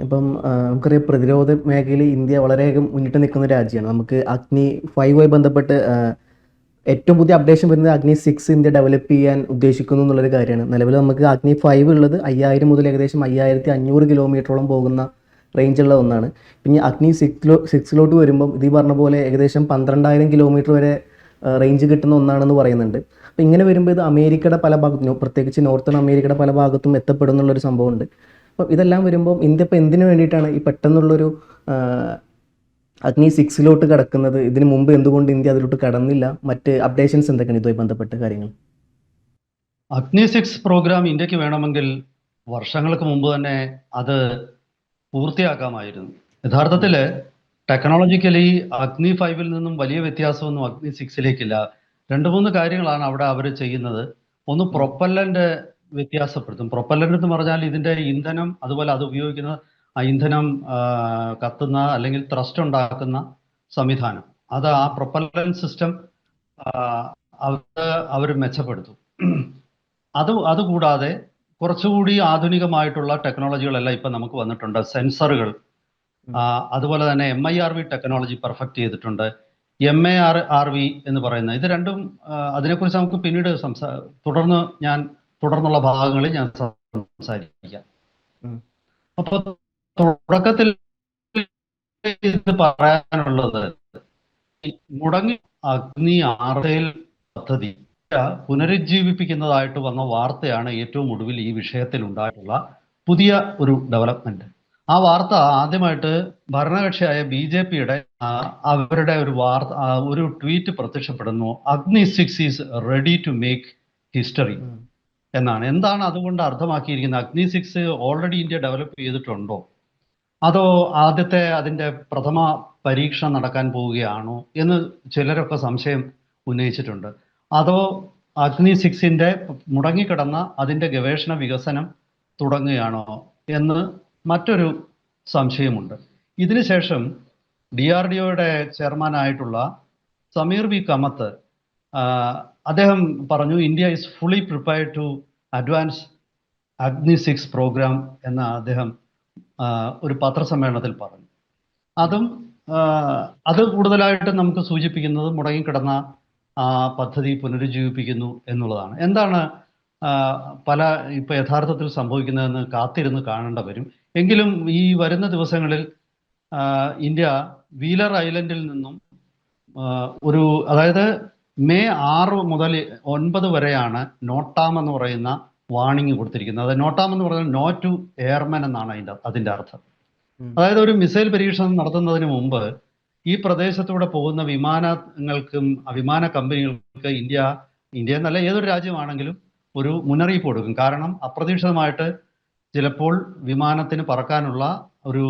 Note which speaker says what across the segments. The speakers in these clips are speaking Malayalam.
Speaker 1: ഇപ്പം നമുക്കറിയാം പ്രതിരോധ മേഖലയിൽ ഇന്ത്യ വളരെയധികം മുന്നിട്ട് നിൽക്കുന്ന രാജ്യമാണ്. നമുക്ക് അഗ്നി 5 ബന്ധപ്പെട്ട് ഏറ്റവും പുതിയ അപ്ഡേഷൻ വരുന്നത് അഗ്നി 6 ഇന്ത്യ ഡെവലപ്പ് ചെയ്യാൻ ഉദ്ദേശിക്കുന്നു എന്നുള്ളൊരു കാര്യമാണ്. നിലവിൽ നമുക്ക് അഗ്നി 5 ഉള്ളത് 5000 മുതൽ ഏകദേശം 5500 കിലോമീറ്ററോളം പോകുന്ന റേഞ്ചുള്ള ഒന്നാണ്. പിന്നെ അഗ്നി 6 വരുമ്പം ഇത് ഈ പറഞ്ഞ പോലെ ഏകദേശം 12000 കിലോമീറ്റർ വരെ റേഞ്ച് കിട്ടുന്ന ഒന്നാണെന്ന് പറയുന്നുണ്ട്. അപ്പോൾ ഇങ്ങനെ വരുമ്പോൾ ഇത് അമേരിക്കയുടെ പല ഭാഗത്തും, പ്രത്യേകിച്ച് നോർത്തേൺ അമേരിക്കയുടെ പല ഭാഗത്തും എത്തപ്പെടും എന്നുള്ളൊരു സംഭവമുണ്ട്. അപ്പം ഇതെല്ലാം വരുമ്പോൾ ഇന്ത്യ ഇപ്പോൾ എന്തിനു വേണ്ടിയിട്ടാണ് ഈ പെട്ടെന്നുള്ളൊരു അഗ്നി 6 കടക്കുന്നത്? ഇതിന് മുമ്പ് എന്തുകൊണ്ട് ഇന്ത്യ അതിലോട്ട് കടന്നില്ല? മറ്റ് അപ്ഡേഷൻസ് എന്തൊക്കെയാണ് ഇതുമായി ബന്ധപ്പെട്ട കാര്യങ്ങൾ?
Speaker 2: അഗ്നി 6 പ്രോഗ്രാം ഇന്ത്യക്ക് വേണമെങ്കിൽ വർഷങ്ങൾക്ക് മുമ്പ് തന്നെ അത് പൂർത്തിയാക്കാമായിരുന്നു. യഥാർത്ഥത്തിൽ ടെക്നോളജിക്കലി അഗ്നി 5 നിന്നും വലിയ വ്യത്യാസമൊന്നും അഗ്നി 6 രണ്ട് മൂന്ന് കാര്യങ്ങളാണ് അവിടെ അവർ ചെയ്യുന്നത്. ഒന്ന്, പ്രൊപ്പല്ലന്റ് വ്യത്യാസപ്പെടുത്തും. പ്രൊപ്പല്ലന്റ് എന്ന് പറഞ്ഞാൽ ഇതിന്റെ ഇന്ധനം, അതുപോലെ അത് ഉപയോഗിക്കുന്ന ആ ഇന്ധനം കത്തുന്ന അല്ലെങ്കിൽ ത്രസ്റ്റ് ഉണ്ടാക്കുന്ന സംവിധാനം, അത് ആ പ്രൊപ്പല്ലന്റ് സിസ്റ്റം അവർ മെച്ചപ്പെടുത്തും. അതുകൂടാതെ കുറച്ചുകൂടി ആധുനികമായിട്ടുള്ള ടെക്നോളജികളെല്ലാം ഇപ്പം നമുക്ക് വന്നിട്ടുണ്ട്. സെൻസറുകൾ, അതുപോലെ തന്നെ MIRV ടെക്നോളജി പെർഫെക്റ്റ് ചെയ്തിട്ടുണ്ട്. MARV എന്ന് പറയുന്ന ഇത് രണ്ടും, അതിനെക്കുറിച്ച് നമുക്ക് പിന്നീട് തുടർന്നുള്ള ഭാഗങ്ങളിൽ ഞാൻ സംസാരിക്കാം. അപ്പോൾ തുടക്കത്തിൽ ഇത് പറയാനുള്ളത്, മുടങ്ങി അഗ്നി 6 പദ്ധതി പുനരുജ്ജീവിപ്പിക്കുന്നതായിട്ട് വന്ന വാർത്തയാണ് ഏറ്റവും ഒടുവിൽ ഈ വിഷയത്തിൽ ഉണ്ടായിട്ടുള്ള പുതിയ ഒരു ഡെവലപ്മെന്റ്. ആ വാർത്ത ആദ്യമായിട്ട് ഭരണകക്ഷിയായ BJPയുടെ അവരുടെ ഒരു ട്വീറ്റ് പ്രത്യക്ഷപ്പെടുന്നു. Agni 6 is ready to make history എന്നാണ്. എന്താണ് അതുകൊണ്ട് അർത്ഥമാക്കിയിരിക്കുന്നത്? അഗ്നി 6 ഓൾറെഡി ഇന്ത്യ ഡെവലപ്പ് ചെയ്തിട്ടുണ്ടോ, അതോ അതിന്റെ പ്രഥമ പരീക്ഷണം നടക്കാൻ പോവുകയാണോ എന്ന് ചിലരൊക്കെ സംശയം ഉന്നയിച്ചിട്ടുണ്ട്. അതോ അഗ്നി 6 മുടങ്ങിക്കിടന്ന അതിന്റെ ഗവേഷണ വികസനം തുടങ്ങുകയാണോ എന്ന് മറ്റൊരു സംശയമുണ്ട്. ഇതിനുശേഷം DRDOയുടെ ചെയർമാനായിട്ടുള്ള സമീർ വി കമത്ത് അദ്ദേഹം പറഞ്ഞു, India is fully prepared to advance Agni 6 programme എന്ന് അദ്ദേഹം ഒരു പത്രസമ്മേളനത്തിൽ പറഞ്ഞു. അത് കൂടുതലായിട്ട് നമുക്ക് സൂചിപ്പിക്കുന്നത് മുടങ്ങിക്കിടന്ന ആ പദ്ധതി പുനരുജ്ജീവിപ്പിക്കുന്നു എന്നുള്ളതാണ്. എന്താണ് ഇപ്പൊ യഥാർത്ഥത്തിൽ സംഭവിക്കുന്നതെന്ന് കാത്തിരുന്ന് കാണേണ്ട വരും. എങ്കിലും ഈ വരുന്ന ദിവസങ്ങളിൽ ഇന്ത്യ വീലർ ഐലൻഡിൽ നിന്നും അതായത് മെയ് 6 മുതൽ 9 വരെയാണ് നോട്ടാം എന്ന് പറയുന്ന വാണിംഗ് കൊടുത്തിരിക്കുന്നത്. അത് നോട്ടാം എന്ന് പറഞ്ഞാൽ നോ ടു എയർമെൻ എന്നാണ് അതിന്റെ അർത്ഥം. അതായത് ഒരു മിസൈൽ പരീക്ഷണം നടത്തുന്നതിന് മുമ്പ് ഈ പ്രദേശത്തൂടെ പോകുന്ന വിമാനങ്ങൾക്കും വിമാന കമ്പനികൾക്ക് ഇന്ത്യ എന്നല്ല ഏതൊരു രാജ്യമാണെങ്കിലും ഒരു മുന്നറിയിപ്പ് കൊടുക്കും. കാരണം അപ്രതീക്ഷിതമായിട്ട് ചിലപ്പോൾ വിമാനത്തിന് പറക്കാനുള്ള ഒരു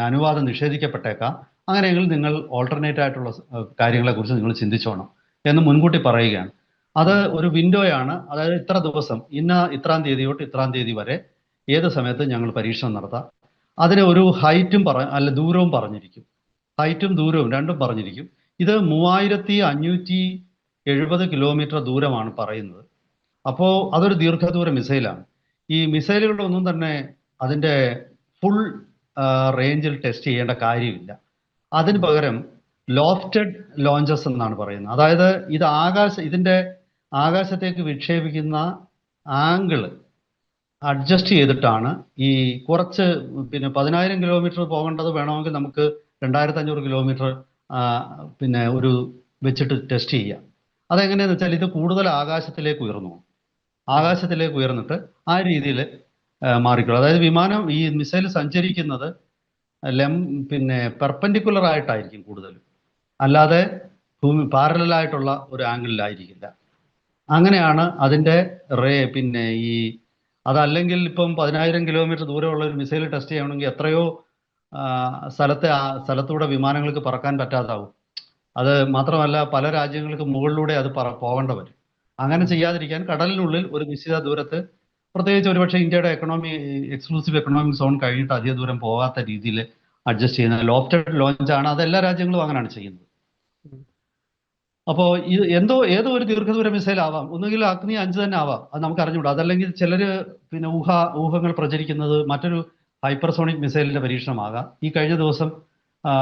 Speaker 2: അനുവാദം നിഷേധിക്കപ്പെട്ടേക്കാം. അങ്ങനെയെങ്കിൽ നിങ്ങൾ ഓൾട്ടർനേറ്റ് ആയിട്ടുള്ള കാര്യങ്ങളെക്കുറിച്ച് നിങ്ങൾ ചിന്തിച്ചോണം എന്ന് മുൻകൂട്ടി പറയുകയാണ്. അത് ഒരു വിൻഡോയാണ്. അതായത് ഇത്ര ദിവസം, ഇത്രാം തീയതി തൊട്ട് ഇത്രാം തീയതി വരെ ഏത് സമയത്ത് ഞങ്ങൾ പരീക്ഷണം നടത്താം. അതിന് ഒരു ഹൈറ്റും ദൂരവും പറഞ്ഞിരിക്കും. ഹൈറ്റും ദൂരവും രണ്ടും പറഞ്ഞിരിക്കും. ഇത് 3570 കിലോമീറ്റർ ദൂരമാണ് പറയുന്നത്. അപ്പോൾ അതൊരു ദീർഘദൂര മിസൈലാണ്. ഈ മിസൈലുകളൊന്നും തന്നെ അതിൻ്റെ ഫുൾ റേഞ്ചിൽ ടെസ്റ്റ് ചെയ്യേണ്ട കാര്യമില്ല. അതിന് പകരം ലോഫ്റ്റഡ് ലോഞ്ചസ് എന്നാണ് പറയുന്നത്. അതായത് ഇതിൻ്റെ ആകാശത്തേക്ക് വിക്ഷേപിക്കുന്ന ആംഗിള് അഡ്ജസ്റ്റ് ചെയ്തിട്ടാണ് ഈ കുറച്ച് 10000 കിലോമീറ്റർ പോകേണ്ടത് വേണമെങ്കിൽ നമുക്ക് 2500 കിലോമീറ്റർ ഒരു വെച്ചിട്ട് ടെസ്റ്റ് ചെയ്യാം. അതെങ്ങനെയാന്ന് വെച്ചാൽ ഇത് കൂടുതൽ ആകാശത്തിലേക്ക് ഉയർന്നിട്ട് ആ രീതിയിൽ മാറിക്കൊള്ളും. അതായത് ഈ മിസൈൽ സഞ്ചരിക്കുന്നത് പെർപെൻഡിക്കുലർ ആയിട്ടായിരിക്കും കൂടുതലും, അല്ലാതെ പാരലലായിട്ടുള്ള ഒരു ആംഗിളിലായിരിക്കില്ല. അങ്ങനെയാണ് അതിൻ്റെ അതല്ലെങ്കിൽ ഇപ്പം 10000 കിലോമീറ്റർ ദൂരമുള്ള ഒരു മിസൈൽ ടെസ്റ്റ് ചെയ്യണമെങ്കിൽ എത്രയോ സ്ഥലത്തൂടെ വിമാനങ്ങൾക്ക് പറക്കാൻ പറ്റാതാവും. അത് മാത്രമല്ല പല രാജ്യങ്ങൾക്ക് മുകളിലൂടെ അത് പോകേണ്ട വരും. അങ്ങനെ ചെയ്യാതിരിക്കാൻ കടലിനുള്ളിൽ ഒരു നിശ്ചിത ദൂരത്ത്, പ്രത്യേകിച്ച് ഒരുപക്ഷെ ഇന്ത്യയുടെ എക്സ്ക്ലൂസീവ് എക്കണോമിക് സോൺ കഴിഞ്ഞിട്ട് അധിക ദൂരം പോകാത്ത രീതിയിൽ അഡ്ജസ്റ്റ് ചെയ്യുന്ന ലോഫ്റ്റഡ് ലോഞ്ചാണ്. അത് എല്ലാ രാജ്യങ്ങളും അങ്ങനെയാണ് ചെയ്യുന്നത്. അപ്പോൾ ഏതോ ഒരു ദീർഘദൂര മിസൈൽ ആവാം, ഒന്നുകിൽ അഗ്നി 5 തന്നെ ആവാം, അത് നമുക്ക് അറിഞ്ഞുകൂടാ. അതല്ലെങ്കിൽ ചിലർ ഊഹങ്ങൾ പ്രചരിക്കുന്നത് മറ്റൊരു ഹൈപ്പർസോണിക് മിസൈലിന്റെ പരീക്ഷണമാകാം. ഈ കഴിഞ്ഞ ദിവസം ആ,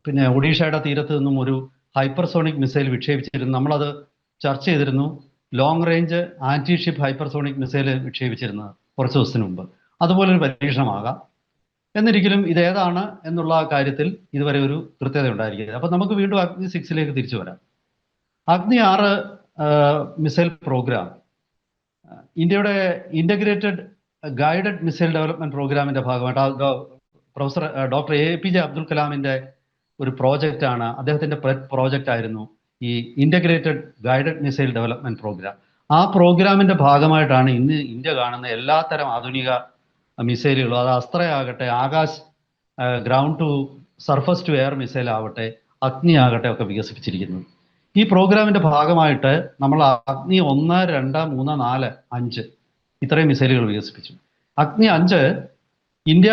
Speaker 2: പിന്നെ ഒഡീഷയുടെ തീരത്ത് നിന്നും ഒരു ഹൈപ്പർസോണിക് മിസൈൽ വിക്ഷേപിച്ചിരുന്നു. നമ്മളത് ചർച്ച ചെയ്തിരുന്നു. Long range anti ship hypersonic missile വിക്ഷേപിച്ചിരുന്നത് കുറച്ച് ദിവസത്തിന് മുമ്പ്. അതുപോലൊരു പരീക്ഷണമാകാം. എന്നിരിക്കലും ഇതേതാണ് എന്നുള്ള കാര്യത്തിൽ ഇതുവരെ ഒരു കൃത്യത ഉണ്ടായിരിക്കുന്നത്. അപ്പം നമുക്ക് വീണ്ടും അഗ്നി 6 തിരിച്ചു വരാം. അഗ്നി 6 മിസൈൽ പ്രോഗ്രാം ഇന്ത്യയുടെ ഇന്റഗ്രേറ്റഡ് ഗൈഡഡ് മിസൈൽ ഡെവലപ്മെന്റ് പ്രോഗ്രാമിന്റെ ഭാഗമായിട്ട് പ്രൊഫസർ ഡോക്ടർ APJ അബ്ദുൽ കലാമിന്റെ ഒരു പ്രോജക്റ്റ് ആണ്. അദ്ദേഹത്തിന്റെ പ്രോജക്റ്റ് ആയിരുന്നു ഈ integrated guided missile development programme. ആ പ്രോഗ്രാമിന്റെ ഭാഗമായിട്ടാണ് ഇന്ന് ഇന്ത്യ കാണുന്ന എല്ലാത്തരം ആധുനിക മിസൈലുകളും, അത് അസ്ത്രയാകട്ടെ, Akash ground to surface to air missile ആവട്ടെ, അഗ്നി ആകട്ടെ ഒക്കെ വികസിപ്പിച്ചിരിക്കുന്നത്. ഈ പ്രോഗ്രാമിന്റെ ഭാഗമായിട്ട് നമ്മൾ അഗ്നി 1, 2, 3, 4, 5 ഇത്രയും മിസൈലുകൾ വികസിപ്പിച്ചു. അഗ്നി 5 ഇന്ത്യ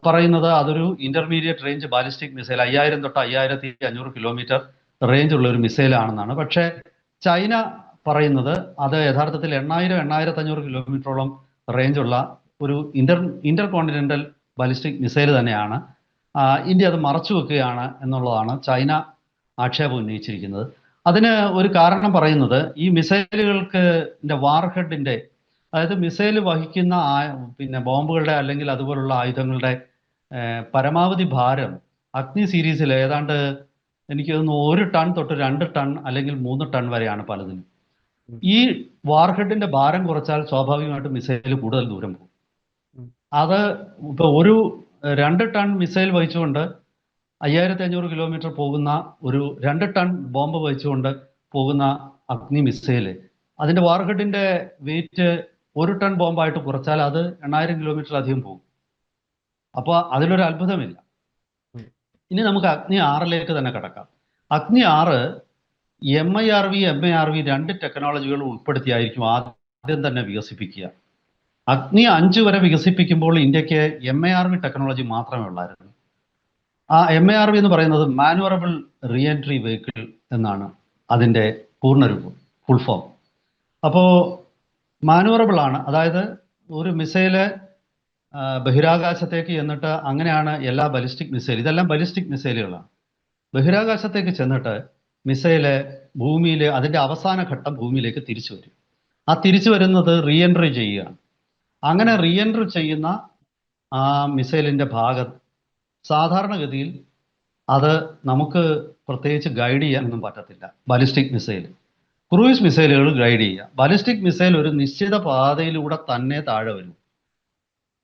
Speaker 2: പറയുന്നത് അതൊരു ഇന്റർമീഡിയറ്റ് റേഞ്ച് ബാലിസ്റ്റിക് മിസൈൽ, 5000 തൊട്ട് 5500 കിലോമീറ്റർ റേഞ്ച് ഉള്ള ഒരു മിസൈലാണെന്നാണ്. പക്ഷേ ചൈന പറയുന്നത് അത് യഥാർത്ഥത്തിൽ 8000-8500 കിലോമീറ്ററോളം റേഞ്ചുള്ള ഒരു ഇന്റർ കോണ്ടിനെന്റൽ ബാലിസ്റ്റിക് മിസൈൽ തന്നെയാണ്. ഇന്ത്യ അത് മറച്ചു വെക്കുകയാണ് എന്നുള്ളതാണ് ചൈന ആക്ഷേപം ഉന്നയിച്ചിരിക്കുന്നത്. അതിന് ഒരു കാരണം പറയുന്നത് ഈ മിസൈലുകൾക്ക് വാർഹെഡിന്റെ, അതായത് മിസൈൽ വഹിക്കുന്ന പിന്നെ ബോംബുകളുടെ അല്ലെങ്കിൽ അതുപോലുള്ള ആയുധങ്ങളുടെ പരമാവധി ഭാരം അഗ്നി സീരീസിൽ ഏതാണ്ട് എനിക്ക് തോന്നുന്നു 1 ടൺ തൊട്ട് 2 ടൺ അല്ലെങ്കിൽ 3 ടൺ വരെയാണ് പലതിനും. ഈ വാർഹെഡിന്റെ ഭാരം കുറച്ചാൽ സ്വാഭാവികമായിട്ടും മിസൈൽ കൂടുതൽ ദൂരം പോകും. അത് ഇപ്പൊ ഒരു 2 ടൺ മിസൈൽ വഹിച്ചുകൊണ്ട് 5500 കിലോമീറ്റർ പോകുന്ന ഒരു 2 ടൺ ബോംബ് വഹിച്ചുകൊണ്ട് പോകുന്ന അഗ്നി മിസൈല് അതിന്റെ വാർഹെഡിന്റെ വെയിറ്റ് 1 ടൺ ബോംബായിട്ട് കുറച്ചാൽ അത് 8000 കിലോമീറ്റർ അധികം പോകും. അപ്പോൾ അതിലൊരു അത്ഭുതമില്ല. ഇനി നമുക്ക് അഗ്നി 6 തന്നെ കടക്കാം. അഗ്നി 6 MIRV, MARV 2 ടെക്നോളജികൾ ഉൾപ്പെടുത്തിയായിരിക്കും ആദ്യം തന്നെ വികസിപ്പിക്കുക. അഗ്നി 5 വരെ വികസിപ്പിക്കുമ്പോൾ ഇന്ത്യക്ക് MARV ടെക്നോളജി മാത്രമേ ഉള്ളായിരുന്നു. ആ MARV എന്ന് പറയുന്നത് മാനുവറബിൾ റീ എൻട്രി വെഹിക്കിൾ എന്നാണ് അതിൻ്റെ പൂർണ്ണരൂപം, ഫുൾ ഫോം. അപ്പോൾ മാനുവറബിൾ ആണ്, അതായത് ഒരു മിസൈല് ബഹിരാകാശത്തേക്ക് ചെന്നിട്ട്, അങ്ങനെയാണ് എല്ലാ ബലിസ്റ്റിക് മിസൈൽ, ഇതെല്ലാം ബലിസ്റ്റിക് മിസൈലുകളാണ്. ബഹിരാകാശത്തേക്ക് ചെന്നിട്ട് മിസൈല് ഭൂമിയിൽ അതിൻ്റെ അവസാന ഘട്ടം ഭൂമിയിലേക്ക് തിരിച്ചു വരും. ആ തിരിച്ചു വരുന്നത് റീ എൻട്രി ചെയ്യുകയാണ്. അങ്ങനെ റീ എൻട്രി ചെയ്യുന്ന ആ മിസൈലിൻ്റെ ഭാഗം സാധാരണഗതിയിൽ അത് നമുക്ക് പ്രത്യേകിച്ച് ഗൈഡ് ചെയ്യാനൊന്നും പറ്റത്തില്ല. ബാലിസ്റ്റിക് മിസൈൽ, ക്രൂയിസ് മിസൈലുകൾ ഗൈഡ് ചെയ്യുക. ബാലിസ്റ്റിക് മിസൈൽ ഒരു നിശ്ചിത പാതയിലൂടെ തന്നെ താഴെ വരും.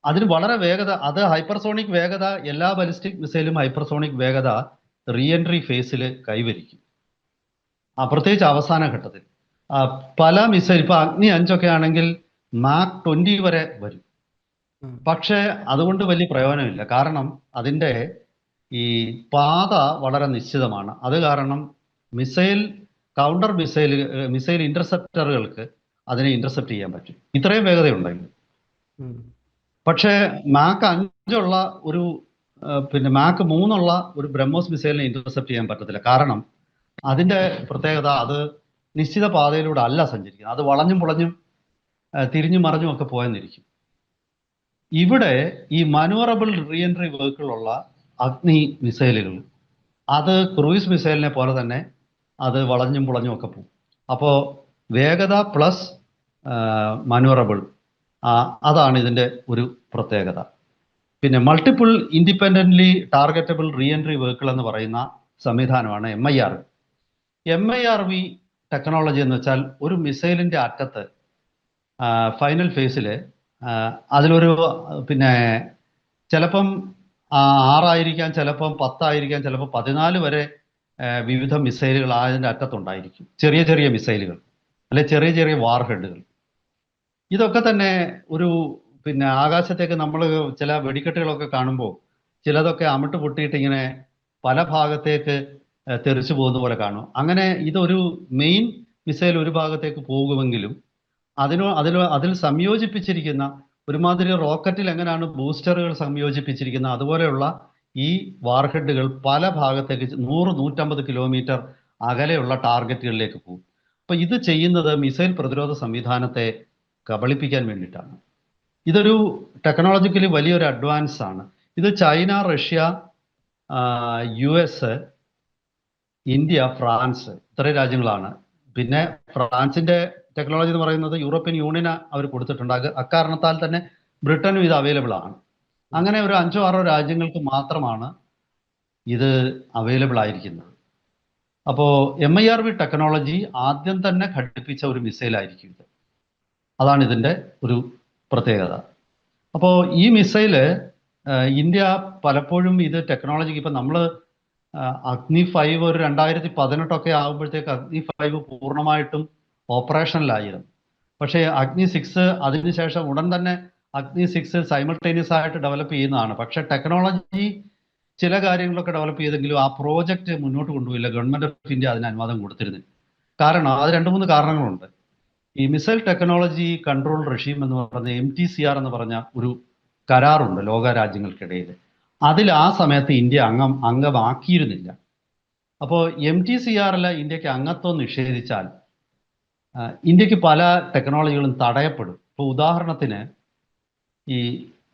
Speaker 2: അതിന് വളരെ വേഗത, അത് ഹൈപ്പർസോണിക് വേഗത, എല്ലാ ബാലിസ്റ്റിക് മിസൈലും ഹൈപ്പർസോണിക് വേഗത റീ എൻട്രി ഫേസിൽ കൈവരിക്കും, പ്രത്യേകിച്ച് അവസാന ഘട്ടത്തിൽ. പല മിസൈൽ, ഇപ്പൊ അഗ്നി 5 ആണെങ്കിൽ മാക് 20 വരെ വരും. പക്ഷേ അതുകൊണ്ട് വലിയ പ്രയോജനമില്ല. കാരണം അതിൻ്റെ ഈ പാത വളരെ നിശ്ചിതമാണ്. അത് കാരണം മിസൈൽ കൗണ്ടർ മിസൈൽ ഇന്റർസെപ്റ്ററുകൾക്ക് അതിനെ ഇന്റർസെപ്റ്റ് ചെയ്യാൻ പറ്റും, ഇത്രയും വേഗതയുണ്ടെങ്കിൽ. പക്ഷേ മാക് 5 ഒരു പിന്നെ മാക് 3 ഒരു ബ്രഹ്മോസ് മിസൈലിനെ ഇന്റർസെപ്റ്റ് ചെയ്യാൻ പറ്റത്തില്ല. കാരണം അതിൻ്റെ പ്രത്യേകത, അത് നിശ്ചിത പാതയിലൂടെ അല്ല സഞ്ചരിക്കുന്നത്, അത് വളഞ്ഞും പുളഞ്ഞും തിരിഞ്ഞും മറിഞ്ഞും ഒക്കെ പോയെന്നിരിക്കും. ഇവിടെ ഈ മാനുവറബിൾ റീ എൻട്രി വെഹിക്കിളുള്ള അഗ്നി മിസൈലുകൾ, അത് ക്രൂയിസ് മിസൈലിനെ പോലെ തന്നെ അത് വളഞ്ഞും പുളഞ്ഞും ഒക്കെ പോകും. അപ്പോൾ വേഗത പ്ലസ് മാനുവറബിൾ, അതാണ് ഇതിൻ്റെ ഒരു പ്രത്യേകത. പിന്നെ multiple independently targetable re entry vehicle എന്ന് പറയുന്ന സംവിധാനമാണ് MIRV. MIRV ടെക്നോളജി എന്ന് വെച്ചാൽ ഒരു മിസൈലിൻ്റെ അറ്റത്ത് ഫൈനൽ ഫേസിൽ അതിലൊരു പിന്നെ ചിലപ്പം 6 ആയിരിക്കാം, ചിലപ്പം 10 ആയിരിക്കാം, ചിലപ്പോൾ 14 വരെ വിവിധ മിസൈലുകൾ അതിൻ്റെ അറ്റത്തുണ്ടായിരിക്കും. ചെറിയ ചെറിയ മിസൈലുകൾ അല്ലെ ചെറിയ ചെറിയ വാർഹെഡുകൾ. ഇതൊക്കെ തന്നെ ഒരു പിന്നെ ആകാശത്തേക്ക് നമ്മൾ ചില വെടിക്കെട്ടുകളൊക്കെ കാണുമ്പോൾ ചിലതൊക്കെ അമിട്ട് പൊട്ടിയിട്ട് ഇങ്ങനെ പല ഭാഗത്തേക്ക് തെറിച്ചു പോകുന്ന പോലെ കാണും. അങ്ങനെ ഇതൊരു മെയിൻ മിസൈൽ ഒരു ഭാഗത്തേക്ക് പോകുമെങ്കിലും അതിൽ സംയോജിപ്പിച്ചിരിക്കുന്ന ഒരുമാതിരി റോക്കറ്റിൽ എങ്ങനെയാണ് ബൂസ്റ്ററുകൾ സംയോജിപ്പിച്ചിരിക്കുന്നത് അതുപോലെയുള്ള ഈ വാർഹെഡുകൾ പല ഭാഗത്തേക്ക് 100-150 കിലോമീറ്റർ അകലെയുള്ള ടാർഗറ്റുകളിലേക്ക് പോകും. അപ്പോൾ ഇത് ചെയ്യുന്നത് മിസൈൽ പ്രതിരോധ സംവിധാനത്തെ കബളിപ്പിക്കാൻ വേണ്ടിയിട്ടാണ്. ഇതൊരു ടെക്നോളജിക്കലി വലിയൊരു അഡ്വാൻസ് ആണ്. ഇത് China, Russia, US, India, France ഇത്രയും രാജ്യങ്ങളാണ്. പിന്നെ ഫ്രാൻസിന്റെ ടെക്നോളജി എന്ന് പറയുന്നത് യൂറോപ്യൻ യൂണിയന് അവർ കൊടുത്തിട്ടുണ്ട്. അക്കാരണത്താൽ തന്നെ ബ്രിട്ടനും ഇത് അവൈലബിൾ ആണ്. അങ്ങനെ ഒരു 5-6 രാജ്യങ്ങൾക്ക് മാത്രമാണ് ഇത് അവൈലബിൾ ആയിരിക്കുന്നത്. അപ്പോൾ MIRV ടെക്നോളജി ആദ്യം തന്നെ ഘടിപ്പിച്ച ഒരു മിസൈൽ ആയിരിക്കും ഇത്. അതാണ് ഇതിൻ്റെ ഒരു പ്രത്യേകത. അപ്പോൾ ഈ മിസൈല് ഇന്ത്യ പലപ്പോഴും ഇത് ടെക്നോളജിക്ക് ഇപ്പം നമ്മൾ അഗ്നി 5 ഒരു 2018 ആകുമ്പോഴത്തേക്ക് അഗ്നി 5 പൂർണ്ണമായിട്ടും ഓപ്പറേഷനിലായിരുന്നു. പക്ഷേ അഗ്നി 6 അതിനുശേഷം ഉടൻ തന്നെ അഗ്നി 6 സൈമൾട്ടേനിയസ് ആയിട്ട് ഡെവലപ്പ് ചെയ്യുന്നതാണ്. പക്ഷേ ടെക്നോളജി ചില കാര്യങ്ങളൊക്കെ ഡെവലപ്പ് ചെയ്തെങ്കിലും ആ പ്രോജക്റ്റ് മുന്നോട്ട് കൊണ്ടുപോയില്ല. ഗവൺമെന്റ് ഓഫ് ഇന്ത്യ അതിന് അനുവാദം കൊടുത്തിരുന്നില്ല. കാരണം അത് 2-3 കാരണങ്ങളുണ്ട്. ഈ മിസൈൽ ടെക്നോളജി കൺട്രോൾ റെഷീം എന്ന് പറഞ്ഞ MTCR എന്ന് പറഞ്ഞ ഒരു കരാറുണ്ട് ലോക രാജ്യങ്ങൾക്കിടയിൽ. അതിൽ ആ സമയത്ത് ഇന്ത്യ അംഗമാക്കിയിരുന്നില്ല. അപ്പോൾ MTCRൽ ഇന്ത്യക്ക് അംഗത്വം നിഷേധിച്ചാൽ ഇന്ത്യക്ക് പല ടെക്നോളജികളും തടയപ്പെടും. ഇപ്പോൾ ഉദാഹരണത്തിന് ഈ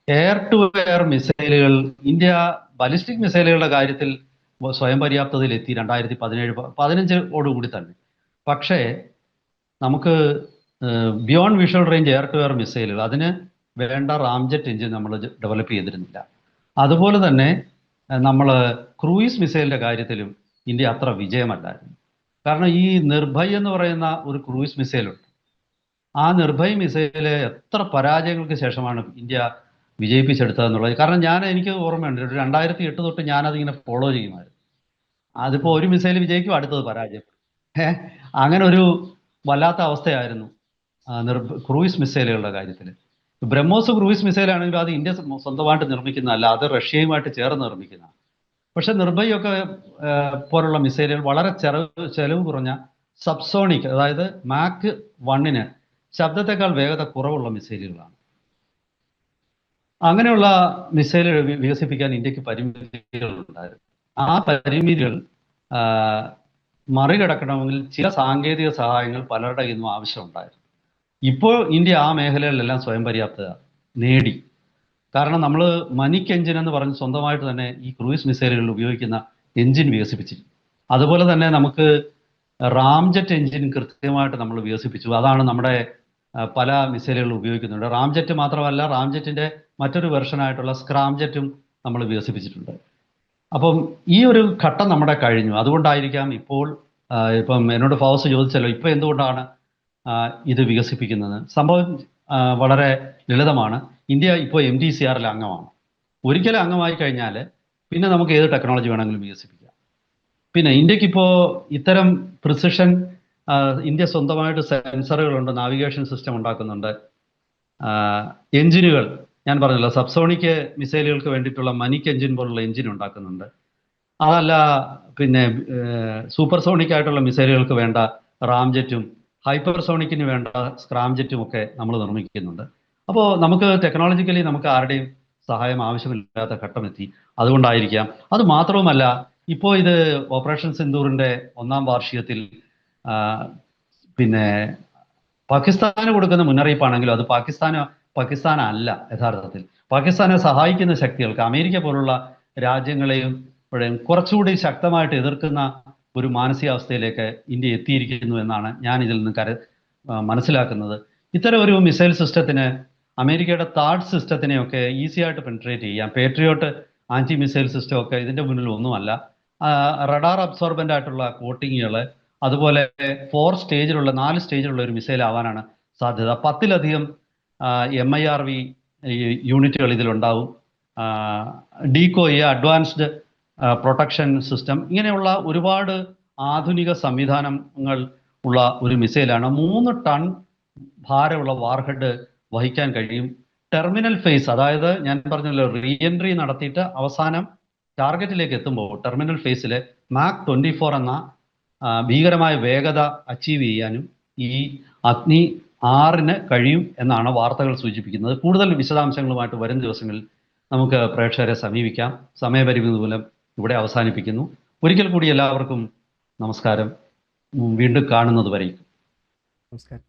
Speaker 2: എയർ ടു എയർ മിസൈലുകൾ, ഇന്ത്യ ബലിസ്റ്റിക് മിസൈലുകളുടെ കാര്യത്തിൽ സ്വയം പര്യാപ്തതയിലെത്തി 2017-15 തന്നെ. പക്ഷേ നമുക്ക് beyond visual range air to air മിസൈലുകൾ അതിന് വേണ്ട റാംജെറ്റ് എഞ്ചിൻ നമ്മൾ ഡെവലപ്പ് ചെയ്തിരുന്നില്ല. അതുപോലെ തന്നെ നമ്മൾ ക്രൂയിസ് മിസൈലിൻ്റെ കാര്യത്തിലും ഇന്ത്യ അത്ര വിജയമല്ലായിരുന്നു. കാരണം ഈ നിർഭയ് എന്ന് പറയുന്ന ഒരു ക്രൂയിസ് മിസൈലുണ്ട്. ആ നിർഭയ് മിസൈല് എത്ര പരാജയങ്ങൾക്ക് ശേഷമാണ് ഇന്ത്യ വിജയിപ്പിച്ചെടുത്തതെന്നുള്ളത്. കാരണം എനിക്ക് ഓർമ്മയുണ്ട്, 2008 തൊട്ട് ഞാനതിങ്ങനെ ഫോളോ ചെയ്യുമായിരുന്നു. അതിപ്പോൾ ഒരു മിസൈൽ വിജയിക്കും, അടുത്തത് പരാജയം. അങ്ങനെ ഒരു വല്ലാത്ത അവസ്ഥയായിരുന്നു ക്രൂയിസ് മിസൈലുകളുടെ കാര്യത്തിൽ. ബ്രഹ്മോസ് ക്രൂയിസ് മിസൈലാണെങ്കിലും അത് ഇന്ത്യ സ്വന്തമായിട്ട് നിർമ്മിക്കുന്നതല്ല, അത് റഷ്യയുമായിട്ട് ചേർന്ന് നിർമ്മിക്കുന്നതാണ്. പക്ഷെ നിർഭയൊക്കെ പോലുള്ള മിസൈലുകൾ വളരെ ചെലവ് കുറഞ്ഞ സബ്സോണിക്, അതായത് മാക്ക് 1 ശബ്ദത്തെക്കാൾ വേഗത കുറവുള്ള മിസൈലുകളാണ്. അങ്ങനെയുള്ള മിസൈലുകൾ വികസിപ്പിക്കാൻ ഇന്ത്യക്ക് പരിമിതികൾ ഉണ്ടായിരുന്നു. ആ പരിമിതികൾ മറികടക്കണമെങ്കിൽ ചില സാങ്കേതിക സഹായങ്ങൾ പലരുടെ ഇന്നും ആവശ്യമുണ്ടായിരുന്നു. ഇപ്പോൾ ഇന്ത്യ ആ മേഖലകളിലെല്ലാം സ്വയം പര്യാപ്തത നേടി. കാരണം നമ്മൾ മനിക് എഞ്ചിൻ എന്ന് പറഞ്ഞ് സ്വന്തമായിട്ട് തന്നെ ഈ ക്രൂയിസ് മിസൈലുകളിൽ ഉപയോഗിക്കുന്ന എഞ്ചിൻ വികസിപ്പിച്ചിട്ടുണ്ട്. അതുപോലെ തന്നെ നമുക്ക് റാംജെറ്റ് എഞ്ചിൻ കൃത്യമായിട്ട് നമ്മൾ വികസിപ്പിച്ചു. അതാണ് നമ്മുടെ പല മിസൈലുകൾ ഉപയോഗിക്കുന്നുണ്ട്. റാംജെറ്റ് മാത്രമല്ല, റാംജെറ്റിൻ്റെ മറ്റൊരു വെർഷനായിട്ടുള്ള സ്ക്രാംജെറ്റും നമ്മൾ വികസിപ്പിച്ചിട്ടുണ്ട്. അപ്പം ഈ ഒരു ഘട്ടം നമ്മുടെ കഴിഞ്ഞു. അതുകൊണ്ടായിരിക്കാം ഇപ്പം എന്നോട് ഫൗസ് ചോദിച്ചല്ലോ, ഇപ്പം എന്തുകൊണ്ടാണ് ഇത് വികസിപ്പിക്കുന്നത്. സംഭവം വളരെ ലളിതമാണ്. ഇന്ത്യ ഇപ്പോൾ MTCRൽ അംഗമാണ്. ഒരിക്കലും അംഗമായി കഴിഞ്ഞാൽ പിന്നെ നമുക്ക് ഏത് ടെക്നോളജി വേണമെങ്കിലും വികസിപ്പിക്കാം. പിന്നെ ഇന്ത്യക്കിപ്പോൾ ഇത്തരം പ്രിസിഷൻ, ഇന്ത്യ സ്വന്തമായിട്ട് സെൻസറുകളുണ്ട്, നാവിഗേഷൻ സിസ്റ്റം ഉണ്ടാക്കുന്നുണ്ട്, എഞ്ചിനുകൾ ഞാൻ പറഞ്ഞല്ലോ, സബ്സോണിക് മിസൈലുകൾക്ക് വേണ്ടിയിട്ടുള്ള മനിക് എഞ്ചിൻ പോലുള്ള എഞ്ചിൻ ഉണ്ടാക്കുന്നുണ്ട്. അതല്ല, പിന്നെ സൂപ്പർസോണിക് ആയിട്ടുള്ള മിസൈലുകൾക്ക് വേണ്ട റാംജെറ്റും ഹൈപ്പർസോണിക്കിന് വേണ്ട സ്ക്രാംജെറ്റും ഒക്കെ നമ്മൾ നിർമ്മിക്കുന്നുണ്ട്. അപ്പോൾ നമുക്ക് ടെക്നോളജിക്കലി നമുക്ക് ആരുടെയും സഹായം ആവശ്യമില്ലാത്ത ഘട്ടമെത്തി. അതുകൊണ്ടായിരിക്കാം. അത് മാത്രവുമല്ല, ഇപ്പോൾ ഇത് ഓപ്പറേഷൻ സിന്ദൂറിൻ്റെ 1-ാം വാർഷികത്തിൽ പിന്നെ പാകിസ്ഥാന് കൊടുക്കുന്ന മുന്നറിയിപ്പാണെങ്കിലും അത് പാകിസ്ഥാനല്ല യഥാർത്ഥത്തിൽ. പാകിസ്ഥാനെ സഹായിക്കുന്ന ശക്തികൾക്ക്, അമേരിക്ക പോലുള്ള രാജ്യങ്ങളെയും കുറച്ചുകൂടി ശക്തമായിട്ട് എതിർക്കുന്ന ഒരു മാനസികാവസ്ഥയിലേക്ക് ഇന്ത്യ എത്തിയിരിക്കുന്നു എന്നാണ് ഞാൻ ഇതിൽ നിന്ന് മനസ്സിലാക്കുന്നത്. ഇത്തരം ഒരു മിസൈൽ സിസ്റ്റത്തിന് അമേരിക്കയുടെ താഡ് സിസ്റ്റത്തിനെയൊക്കെ ഈസി ആയിട്ട് പെനിട്രേറ്റ് ചെയ്യാം. പേട്രിയോട്ട് ആൻറ്റി മിസൈൽ സിസ്റ്റം ഒക്കെ ഇതിൻ്റെ മുന്നിൽ ഒന്നുമല്ല. റഡാർ അബ്സോർബൻ്റ് ആയിട്ടുള്ള കോട്ടിങ്ങുകൾ, അതുപോലെ 4 സ്റ്റേജിലുള്ള ഒരു മിസൈൽ ആവാനാണ് സാധ്യത. 10-ലധികം MIRV യൂണിറ്റുകൾ ഇതിലുണ്ടാവും. ഡീകോയ്, അഡ്വാൻസ്ഡ് പ്രൊട്ടക്ഷൻ സിസ്റ്റം, ഇങ്ങനെയുള്ള ഒരുപാട് ആധുനിക സംവിധാനങ്ങൾ ഉള്ള ഒരു മിസൈലാണ്. 3 ടൺ ഭാരമുള്ള വാർഹെഡ് വഹിക്കാൻ കഴിയും. ടെർമിനൽ ഫേസ്, അതായത് ഞാൻ പറഞ്ഞല്ലോ, റീ എൻട്രി നടത്തിയിട്ട് അവസാനം ടാർഗറ്റിലേക്ക് എത്തുമ്പോൾ ടെർമിനൽ ഫേസിൽ മാക് 24 എന്ന ഭീകരമായ വേഗത അച്ചീവ് ചെയ്യാനും ഈ അഗ്നി 6 കഴിയും എന്നാണ് വാർത്തകൾ സൂചിപ്പിക്കുന്നത്. കൂടുതൽ വിശദാംശങ്ങളുമായിട്ട് വരും ദിവസങ്ങളിൽ നമുക്ക് പ്രേക്ഷകരെ സമീപിക്കാം. സമയപരിമിതി മൂലം ഇവിടെ അവസാനിപ്പിക്കുന്നു. ഒരിക്കൽ കൂടി എല്ലാവർക്കും നമസ്കാരം. വീണ്ടും കാണുന്നത് വരെ.
Speaker 1: നമസ്കാരം.